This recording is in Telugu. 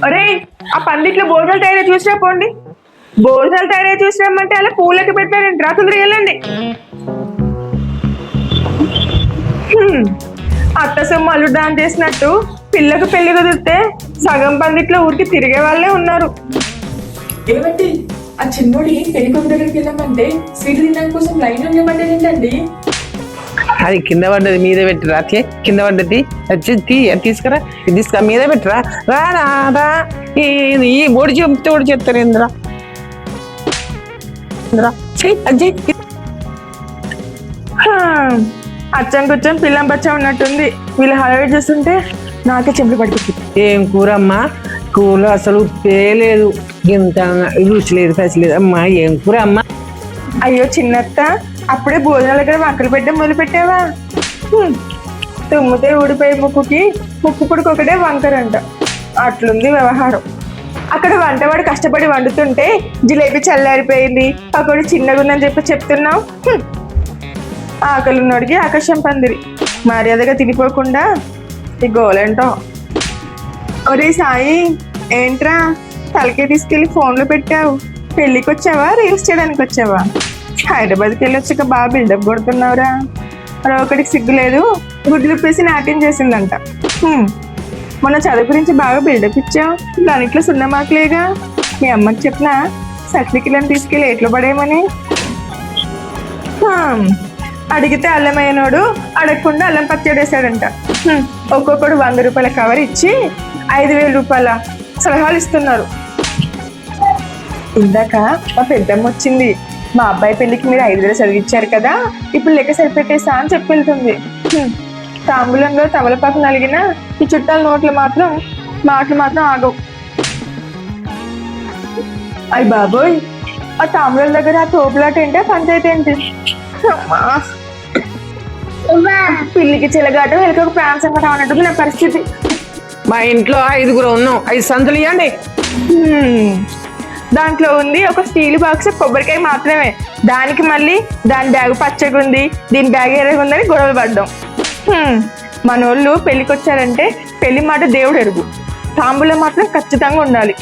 అరే ఆ పందిట్లో భోజనాలు తయారై చూసినా పోండి. భోజనాలు తయారై చూసినామంటే అలా పూలకి పెట్టారండి. రాత్రి వెళ్ళండి. అత్త సొమ్ము అల్లుడు దానం చేసినట్టు పిల్లకు పెళ్లి కుదిరితే సగం పందిట్లో ఊరికి తిరిగే వాళ్ళే ఉన్నారు. ఏమండి ఆ చిన్నోడి పెళ్లి కొడుకు దగ్గరికి వెళ్ళామంటే స్వీట్ తినడానికి కోసం లైన్ ఉండమంటే ఏంటండి? అది కింద పడ్డది మీద పెట్టరా అట్లే కింద పడ్డది తీసుకురా ఇది తీసుకురా మీద పెట్టరా రా రా రా ఈ ఒడి చెప్తే ఒడి చెప్తారు ఇంద్రా అచ్చం కూర్చొని పిల్లం బచ్చం ఉన్నట్టుంది. వీళ్ళు హడావిడి చేస్తుంటే నాకే చెంపులు పడుతుంది. ఏం కూర అమ్మా? కూర అసలు లేదు, ఇంత రుచి లేదు, పసి లేదు అమ్మా. ఏం కూర అమ్మా? అయ్యో చిన్నత్త, అప్పుడే భోజనాల దగ్గర వంకలు పెట్టడం మొదలు పెట్టావా? తుమ్మితే ఊడిపోయి ముక్కుకి ముక్కు పుడికి ఒకటే వంకరంట. అట్లుంది వ్యవహారం. అక్కడ వంటవాడు కష్టపడి వండుతుంటే జిలేబీ చల్లారిపోయింది, పకోడి చిన్నగా ఉందని చెప్తున్నావు. ఆకలిన్నోడికి ఆకాశం పందిరి. మర్యాదగా తినిపోకుండా ఈ గోలేంటో. ఒరే సాయి, ఏంట్రా తలకే తీసుకెళ్ళి ఫోన్లో పెట్టావు? పెళ్ళికి వచ్చావా రీల్స్ చేయడానికి వచ్చావా? హైదరాబాద్కి వెళ్ళి వచ్చాక బాగా బిల్డప్ కొడుతున్నావురా. ఒకటికి సిగ్గు లేదు, గుడ్లు విప్పేసి నాట్యం చేసిందంట. మొన్న చదువు గురించి బాగా బిల్డప్ ఇచ్చావు, దానిట్లో 0 మార్కులేగా. మీ అమ్మకి చెప్పినా సర్టిఫికెట్లను తీసుకెళ్ళి ఎట్లో పడేయమని. అడిగితే అల్లమయ్యనోడు అడగకుండా అల్లం పచ్చడేశాడంట. ఒక్కొక్కడు 100 రూపాయల కవర్ ఇచ్చి 5,000 రూపాయల సలహాలు ఇస్తున్నారు. ఇందాక మా పెద్దమ్మ వచ్చింది. మా అబ్బాయి పెళ్లికి మీరు 5,000 చదివించారు కదా, ఇప్పుడు లెక్క సరిపెట్టేసా అని చెప్పి వెళ్తుంది. తాంబూలంలో తమలపాకు నలిగిన ఈ చుట్టాల మాటలు మాత్రం ఆగవు. అయ్య బాబోయ్, ఆ తాంబూలం దగ్గర ఆ తోపులాట ఏంటి, పంచాయతీ ఏంటి? పిల్లికి చెలగాటం వెనుక ప్రాణ సంకటం అన్నట్టుంది నా పరిస్థితి. మా ఇంట్లో 5గురు ఉన్నాం, 5 సంచులు ఇవ్వండి. దాంట్లో ఉంది ఒక స్టీల్ బాక్స్ కొబ్బరికాయ మాత్రమే. దానికి మళ్ళీ దాని బ్యాగ్ పచ్చగా ఉంది, దీని బ్యాగ్ ఎర్రగా ఉందని గొడవలు పడ్డాం. మనోళ్ళు పెళ్ళికి వచ్చారంటే పెళ్లి మాట దేవుడు ఎరుగు, తాంబూలం మాత్రం ఖచ్చితంగా ఉండాలి.